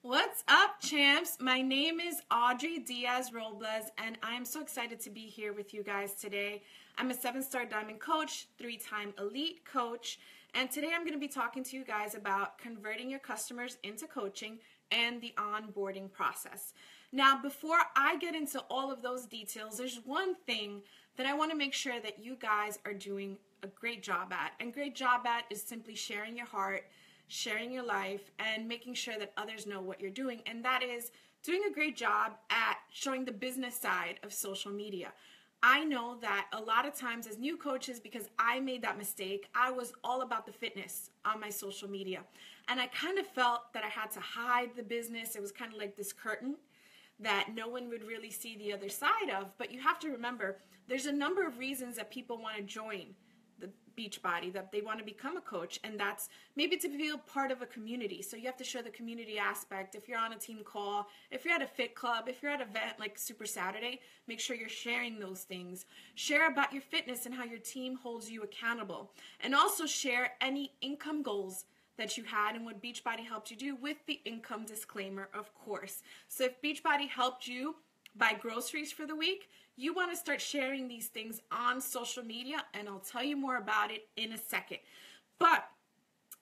What's up, champs? My name is Audrey Robles, and I'm so excited to be here with you guys today. I'm a 7-star diamond coach, 3-time elite coach, and today I'm going to be talking to you guys about converting your customers into coaching and the onboarding process. Now, before I get into all of those details, there's one thing that I want to make sure that you guys are doing a great job at. And great job at is simply sharing your heart, sharing your life, and making sure that others know what you're doing. And that is doing a great job at showing the business side of social media. I know that a lot of times as new coaches, because I made that mistake, I was all about the fitness on my social media. And I kind of felt that I had to hide the business. It was kind of like this curtain that no one would really see the other side of. But you have to remember, there's a number of reasons that people want to join the Beachbody, that they want to become a coach, and that's maybe to feel part of a community. So you have to show the community aspect. If you're on a team call, if you're at a fit club, if you're at an event like Super Saturday, make sure you're sharing those things. Share about your fitness and how your team holds you accountable, and also share any income goals that you had and what Beachbody helped you do, with the income disclaimer, of course. So if Beachbody helped you buy groceries for the week, you want to start sharing these things on social media, and I'll tell you more about it in a second. But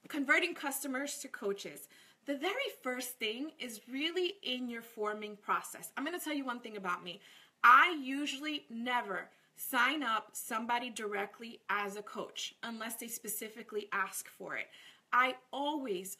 converting customers to coaches, the very first thing is really in your forming process. I'm going to tell you one thing about me. I usually never sign up somebody directly as a coach unless they specifically ask for it. I always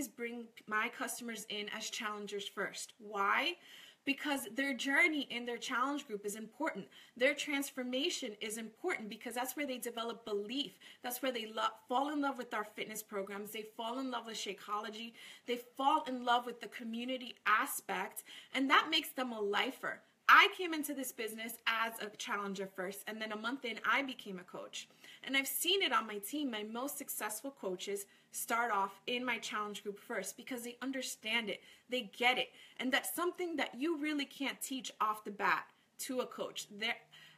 bring my customers in as challengers first. Why? Because their journey in their challenge group is important. Their transformation is important because that's where they develop belief. That's where they fall in love with our fitness programs. They fall in love with Shakeology. They fall in love with the community aspect, and that makes them a lifer. I came into this business as a challenger first, and then a month in, I became a coach. And I've seen it on my team. My most successful coaches start off in my challenge group first because they understand it, they get it, and that's something that you really can't teach off the bat to a coach.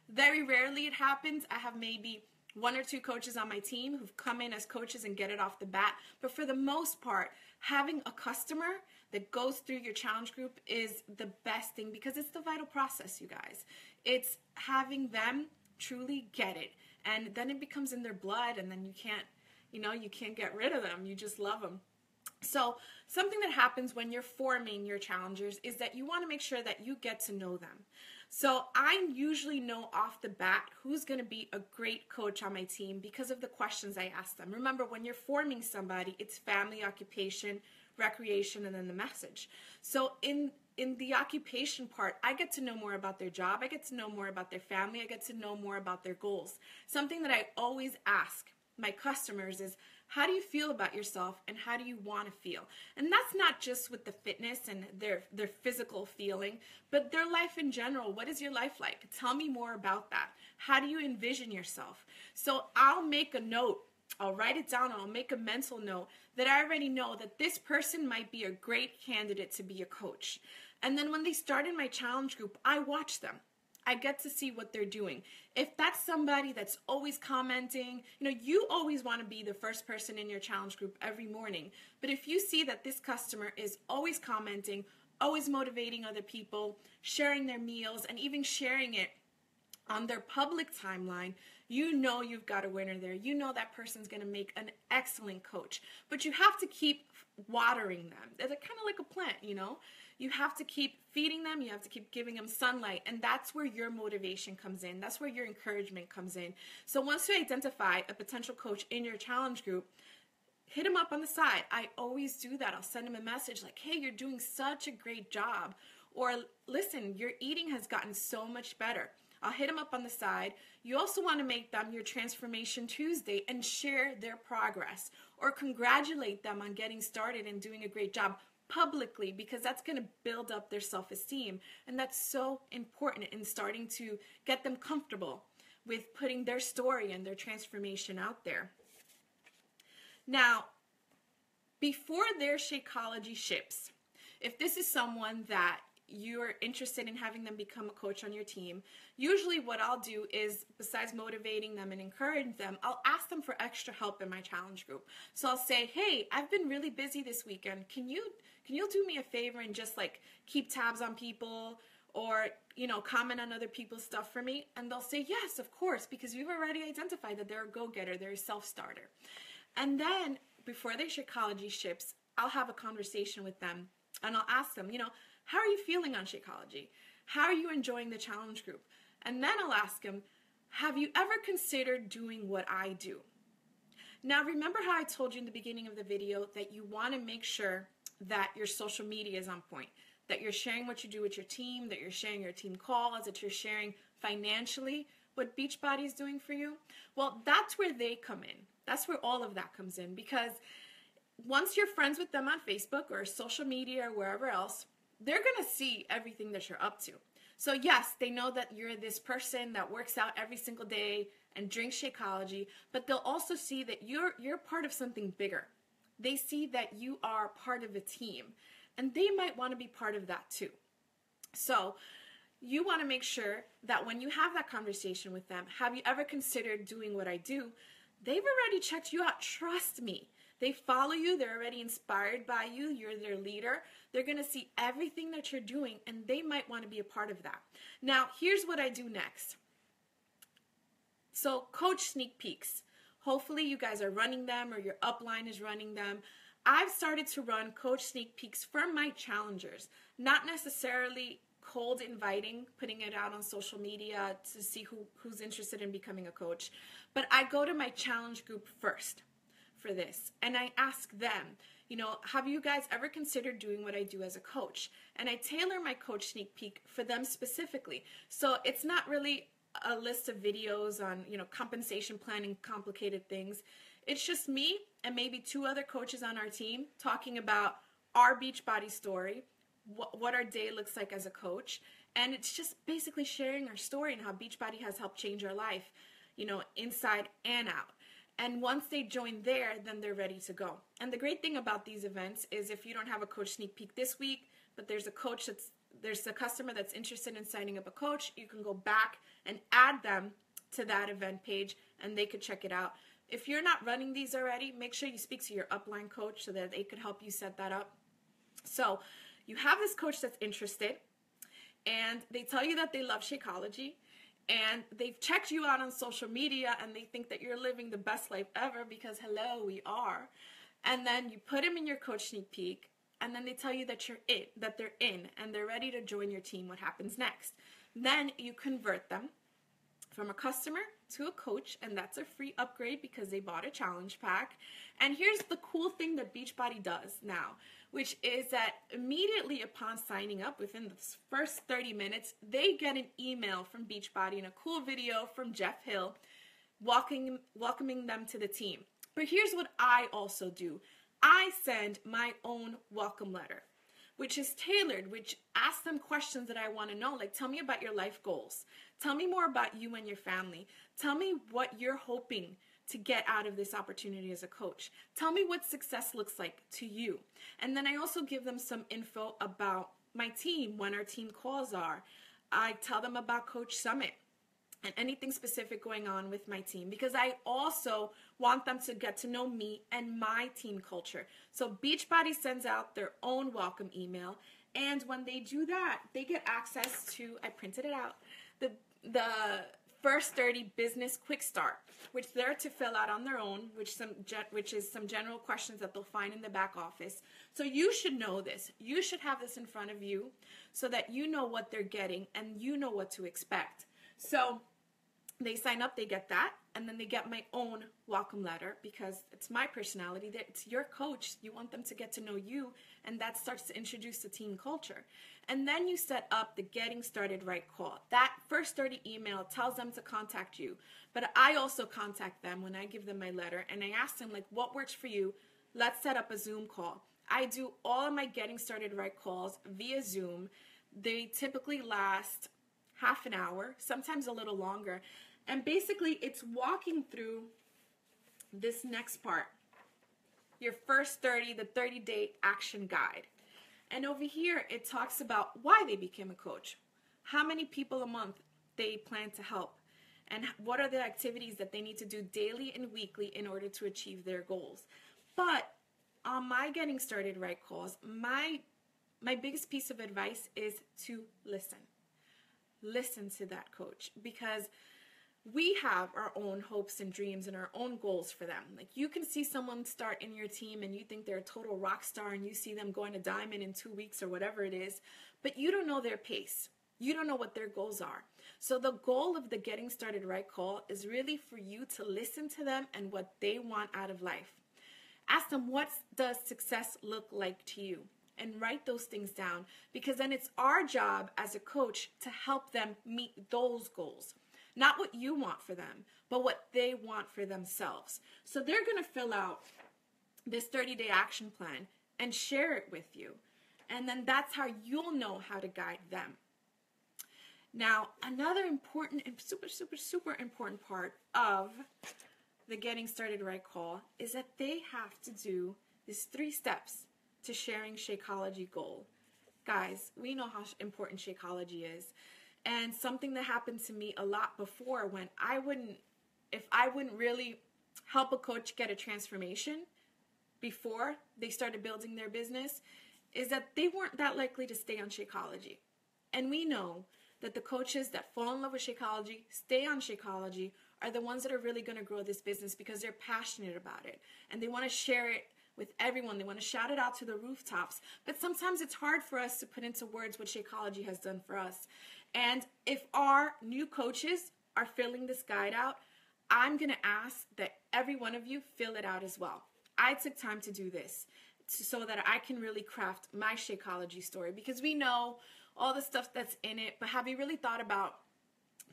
Very rarely it happens. I have maybe 1 or 2 coaches on my team who've come in as coaches and get it off the bat, but for the most part, having a customer that goes through your challenge group is the best thing, because it's the vital process, you guys. It's having them truly get it, and then it becomes in their blood, and then you can't get rid of them. You just love them. So something that happens when you're forming your challengers is that you want to make sure that you get to know them. So I usually know off the bat who's going to be a great coach on my team because of the questions I ask them. Remember, when you're forming somebody, it's family, occupation, recreation, and then the message. So in the occupation part, I get to know more about their job. I get to know more about their family. I get to know more about their goals. Something that I always ask my customers is, how do you feel about yourself and how do you want to feel? And that's not just with the fitness and their physical feeling, but their life in general. What is your life like? Tell me more about that. How do you envision yourself? So I'll make a note. I'll write it down. I'll make a mental note that I already know that this person might be a great candidate to be a coach. And then when they start in my challenge group, I watch them. I get to see what they're doing. If that's somebody that's always commenting, you always want to be the first person in your challenge group every morning. But if you see that this customer is always commenting, always motivating other people, sharing their meals, and even sharing it on their public timeline, you know you've got a winner there. You know that person's going to make an excellent coach. But you have to keep watering them. They're kind of like a plant, You have to keep feeding them. You have to keep giving them sunlight. And that's where your motivation comes in. That's where your encouragement comes in. So once you identify a potential coach in your challenge group, hit them up on the side. I always do that. I'll send them a message like, hey, you're doing such a great job. Or listen, your eating has gotten so much better. I'll hit them up on the side. You also want to make them your Transformation Tuesday and share their progress, or congratulate them on getting started and doing a great job publicly, because that's going to build up their self-esteem. And that's so important in starting to get them comfortable with putting their story and their transformation out there. Now, before their Shakeology ships, if this is someone that you're interested in having them become a coach on your team, usually what I'll do is, besides motivating them and encouraging them, I'll ask them for extra help in my challenge group. So I'll say, hey, I've been really busy this weekend. Can you do me a favor and just like keep tabs on people, or, you know, comment on other people's stuff for me? And they'll say, yes, of course, because you've already identified that they're a go-getter, they're a self-starter. And then before their Shakeology ships, I'll have a conversation with them and I'll ask them, you know, how are you feeling on Shakeology? How are you enjoying the challenge group? And then I'll ask them, have you ever considered doing what I do? Now, remember how I told you in the beginning of the video that you want to make sure that your social media is on point, that you're sharing what you do with your team, that you're sharing your team calls, that you're sharing financially what Beachbody is doing for you? Well, that's where they come in. That's where all of that comes in, because once you're friends with them on Facebook or social media or wherever else, they're going to see everything that you're up to. So yes, they know that you're this person that works out every single day and drinks Shakeology, but they'll also see that you're part of something bigger. They see that you are part of a team, and they might want to be part of that too. So you want to make sure that when you have that conversation with them, have you ever considered doing what I do? They've already checked you out. Trust me. They follow you. They're already inspired by you. You're their leader. They're going to see everything that you're doing, and they might want to be a part of that. Now, here's what I do next. So, coach sneak peeks. Hopefully, you guys are running them, or your upline is running them. I've started to run coach sneak peeks for my challengers, not necessarily cold inviting, putting it out on social media to see who's interested in becoming a coach. But I go to my challenge group first for this, and I ask them, you know, have you guys ever considered doing what I do as a coach? And I tailor my coach sneak peek for them specifically. So it's not really a list of videos on, you know, compensation planning, complicated things. It's just me and maybe 2 other coaches on our team talking about our Beachbody story, what our day looks like as a coach, and it's just basically sharing our story and how Beachbody has helped change our life, you know, inside and out. And once they join there, then they're ready to go. And the great thing about these events is if you don't have a coach sneak peek this week, but there's a customer that's interested in signing up a coach, you can go back and add them to that event page and they could check it out. If you're not running these already, make sure you speak to your upline coach so that they could help you set that up. So you have this coach that's interested, and they tell you that they love Shakeology, and they've checked you out on social media, and they think that you're living the best life ever because, hello, we are. And then you put them in your coach sneak peek, and then they tell you that they're in, and they're ready to join your team. What happens next? Then you convert them from a customer to a coach, and that's a free upgrade because they bought a challenge pack. And here's the cool thing that Beachbody does now, which is that immediately upon signing up, within the first 30 minutes, they get an email from Beachbody and a cool video from Jeff Hill welcoming them to the team. But here's what I also do. I send my own welcome letter, which is tailored, which asks them questions that I want to know, like, tell me about your life goals. Tell me more about you and your family. Tell me what you're hoping to get out of this opportunity as a coach. Tell me what success looks like to you. And then I also give them some info about my team, when our team calls are. I tell them about Coach Summit and anything specific going on with my team, because I also want them to get to know me and my team culture. So Beachbody sends out their own welcome email, and when they do that, they get access to, I printed it out, the First 30 Business Quick Start, which they're to fill out on their own, which is some general questions that they'll find in the back office. So you should know this. You should have this in front of you so that you know what they're getting and you know what to expect. So they sign up, they get that, and then they get my own welcome letter because it's my personality. It's your coach. You want them to get to know you, and that starts to introduce the team culture. And then you set up the Getting Started Right call. That First 30 email tells them to contact you, but I also contact them when I give them my letter, and I ask them, like, what works for you? Let's set up a Zoom call. I do all of my Getting Started Right calls via Zoom. They typically last half an hour, sometimes a little longer. And basically, it's walking through this next part, your first 30, the 30-day action guide. And over here, it talks about why they became a coach, how many people a month they plan to help, and what are the activities that they need to do daily and weekly in order to achieve their goals. But on my Getting Started Right calls, my biggest piece of advice is to listen. Listen to that coach, because we have our own hopes and dreams and our own goals for them. Like, you can see someone start in your team and you think they're a total rock star and you see them going to diamond in 2 weeks or whatever it is, but you don't know their pace. You don't know what their goals are. So the goal of the Getting Started Right call is really for you to listen to them and what they want out of life. Ask them, what does success look like to you? And write those things down, because then it's our job as a coach to help them meet those goals. Not what you want for them, but what they want for themselves. So they're going to fill out this 30-day action plan and share it with you. And then that's how you'll know how to guide them. Now, another important and super important part of the Getting Started Right call is that they have to do these 3 steps to sharing Shakeology goal. Guys, we know how important Shakeology is. And something that happened to me a lot before, when if I wouldn't really help a coach get a transformation before they started building their business, is that they weren't that likely to stay on Shakeology. And we know that the coaches that fall in love with Shakeology, stay on Shakeology, are the ones that are really going to grow this business because they're passionate about it and they want to share it with everyone. They want to shout it out to the rooftops. But sometimes it's hard for us to put into words what Shakeology has done for us. And if our new coaches are filling this guide out, I'm going to ask that every one of you fill it out as well. I took time to do this so that I can really craft my Shakeology story, because we know all the stuff that's in it, but have you really thought about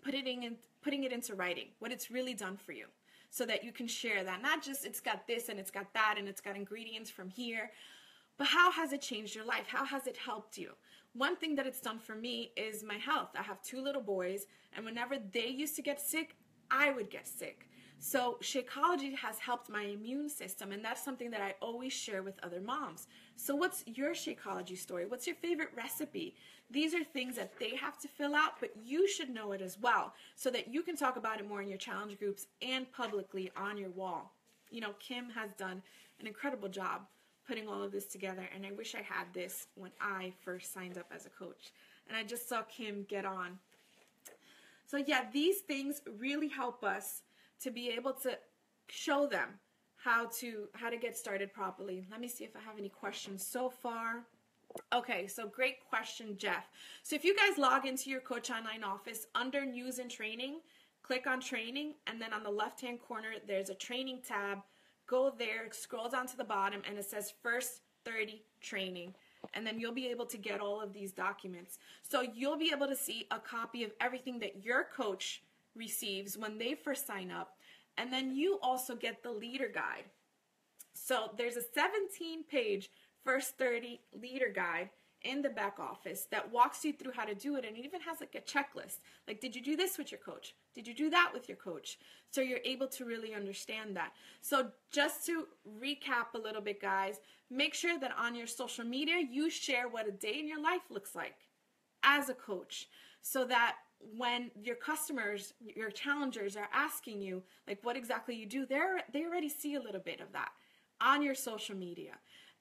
putting it into writing, what it's really done for you, so that you can share that? Not just it's got this and it's got that and it's got ingredients from here, but how has it changed your life? How has it helped you? One thing that it's done for me is my health. I have 2 little boys, and whenever they used to get sick, I would get sick. So Shakeology has helped my immune system, and that's something that I always share with other moms. So what's your Shakeology story? What's your favorite recipe? These are things that they have to fill out, but you should know it as well, so that you can talk about it more in your challenge groups and publicly on your wall. You know, Kim has done an incredible job putting all of this together, and I wish I had this when I first signed up as a coach. And I just saw Kim get on. So yeah, these things really help us to be able to show them how to get started properly. Let me see if I have any questions so far. Okay, so great question, Jeff. So if you guys log into your Coach Online office, under News and Training, click on Training, and then on the left-hand corner, there's a Training tab. Go there, scroll down to the bottom, and it says First 30 Training. And then you'll be able to get all of these documents. So you'll be able to see a copy of everything that your coach receives when they first sign up. And then you also get the leader guide. So there's a 17-page First 30 leader guide in the back office that walks you through how to do it, and it even has like a checklist. Like, did you do this with your coach? Did you do that with your coach? So you're able to really understand that. So just to recap a little bit, guys, make sure that on your social media you share what a day in your life looks like as a coach, so that when your customers, your challengers are asking you like what exactly you do, they already see a little bit of that on your social media.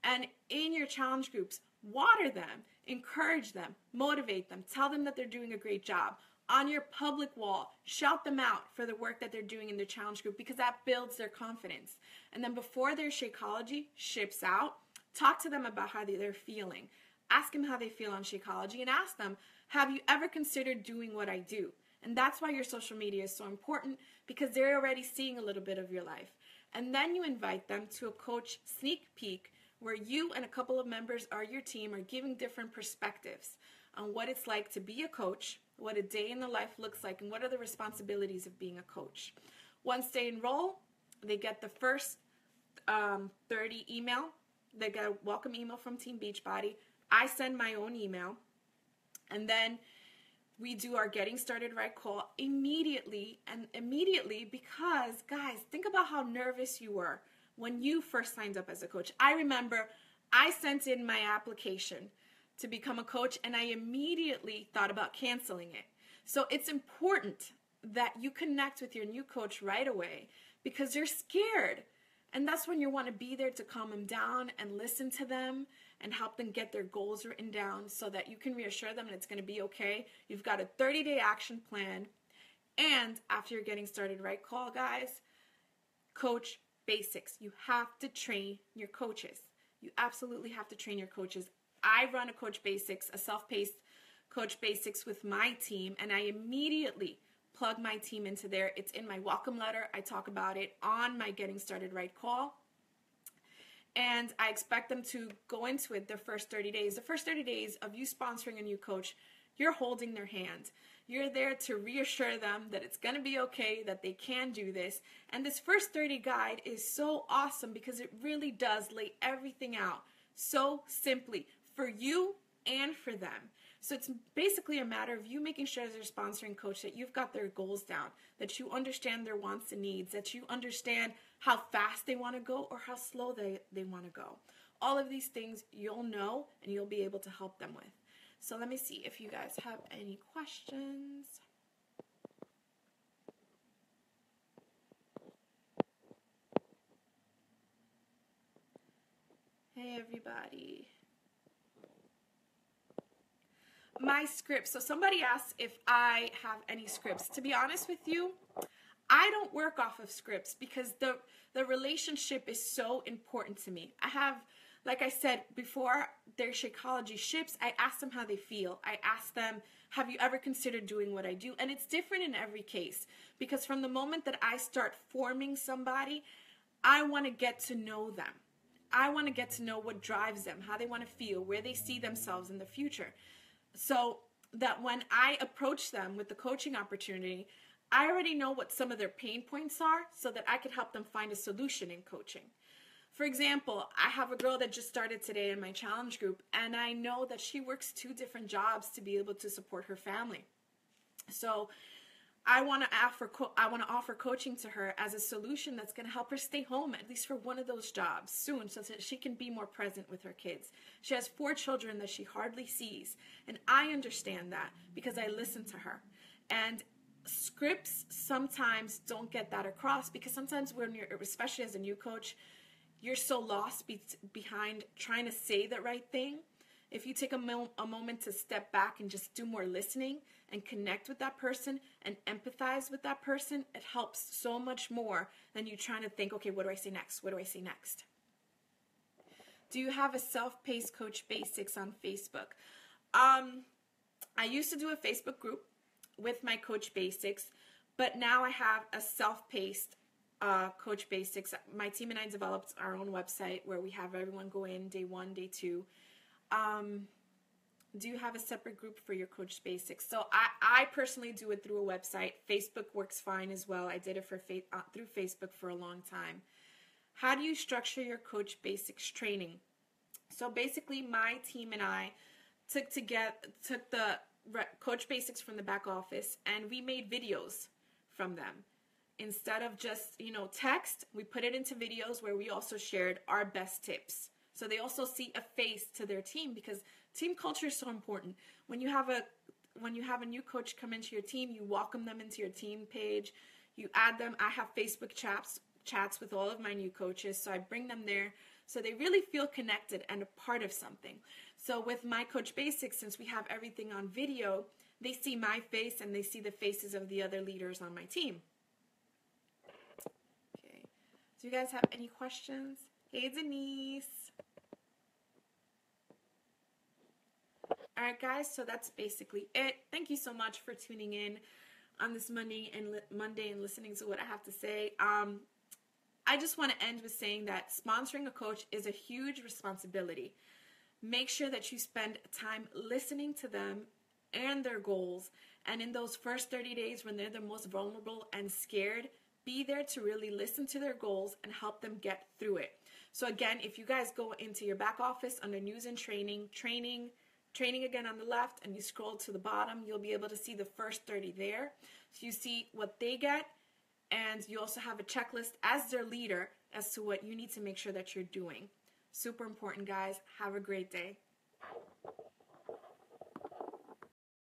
And in your challenge groups, water them, encourage them, motivate them, tell them that they're doing a great job. On your public wall, shout them out for the work that they're doing in their challenge group, because that builds their confidence. And then before their Shakeology ships out, talk to them about how they're feeling. Ask them how they feel on Shakeology, and ask them, have you ever considered doing what I do? And that's why your social media is so important, because they're already seeing a little bit of your life. And then you invite them to a coach sneak peek, where you and a couple of members of your team are giving different perspectives on what it's like to be a coach, what a day in the life looks like, and what are the responsibilities of being a coach. Once they enroll, they get the first 30 email. They get a welcome email from Team Beachbody. I send my own email, and then we do our Getting Started Right call immediately, because, guys, think about how nervous you were when you first signed up as a coach. I remember I sent in my application, to become a coach, and I immediately thought about canceling it. So it's important that you connect with your new coach right away because you're scared. And that's when you want to be there to calm them down and listen to them and help them get their goals written down so that you can reassure them that it's going to be okay. You've got a 30-day action plan. And after you're getting started right, call, guys, coach basics. You have to train your coaches. You absolutely have to train your coaches. I run a coach basics, a self-paced coach basics with my team, and I immediately plug my team into there. It's in my welcome letter. I talk about it on my Getting Started Right call. And I expect them to go into it their first 30 days. The first 30 days of you sponsoring a new coach, you're holding their hand. You're there to reassure them that it's going to be okay, that they can do this. And this first 30 guide is so awesome because it really does lay everything out so simply for you and for them. So it's basically a matter of you making sure as your sponsoring coach that you've got their goals down, that you understand their wants and needs, that you understand how fast they want to go or how slow they want to go. All of these things you'll know and you'll be able to help them with. So let me see if you guys have any questions. Hey, everybody. My scripts. So somebody asked if I have any scripts. To be honest with you, I don't work off of scripts because the relationship is so important to me. I have, like I said, before their Shakeology ships, I ask them how they feel. I ask them, have you ever considered doing what I do? And it's different in every case because from the moment that I start forming somebody, I want to get to know them. I want to get to know what drives them, how they want to feel, where they see themselves in the future. So that when I approach them with the coaching opportunity, I already know what some of their pain points are so that I can help them find a solution in coaching. For example, I have a girl that just started today in my challenge group, and I know that she works 2 different jobs to be able to support her family. So I want to offer coaching to her as a solution that's going to help her stay home at least for one of those jobs soon so that she can be more present with her kids. She has 4 children that she hardly sees, and I understand that because I listen to her. And scripts sometimes don't get that across because sometimes when you're, especially as a new coach, you're so lost behind trying to say the right thing. If you take a moment to step back and just do more listening and connect with that person and empathize with that person, it helps so much more than you trying to think, okay, what do I say next? What do I say next? Do you have a self-paced coach basics on Facebook? I used to do a Facebook group with my coach basics, but now I have a self-paced coach basics. My team and I developed our own website where we have everyone go in day 1, day 2. Do you have a separate group for your coach basics? So I personally do it through a website. Facebook works fine as well. I did it for through Facebook for a long time. How do you structure your coach basics training? So basically my team and I took the coach basics from the back office and we made videos from them. Instead of just, text, we put it into videos where we also shared our best tips. So they also see a face to their team because team culture is so important. When you have a new coach come into your team, you welcome them into your team page, you add them. I have Facebook chats with all of my new coaches, so I bring them there so they really feel connected and a part of something. So with my Coach Basics, since we have everything on video, they see my face and they see the faces of the other leaders on my team. Okay. Do you guys have any questions? Hey, Denise. All right, guys, so that's basically it. Thank you so much for tuning in on this Monday and listening to what I have to say. I just want to end with saying that sponsoring a coach is a huge responsibility. Make sure that you spend time listening to them and their goals. And in those first 30 days when they're the most vulnerable and scared, be there to really listen to their goals and help them get through it. So again, if you guys go into your back office under news and training again on the left, and you scroll to the bottom, you'll be able to see the first 30 there. So you see what they get, and you also have a checklist as their leader as to what you need to make sure that you're doing. Super important, guys. Have a great day.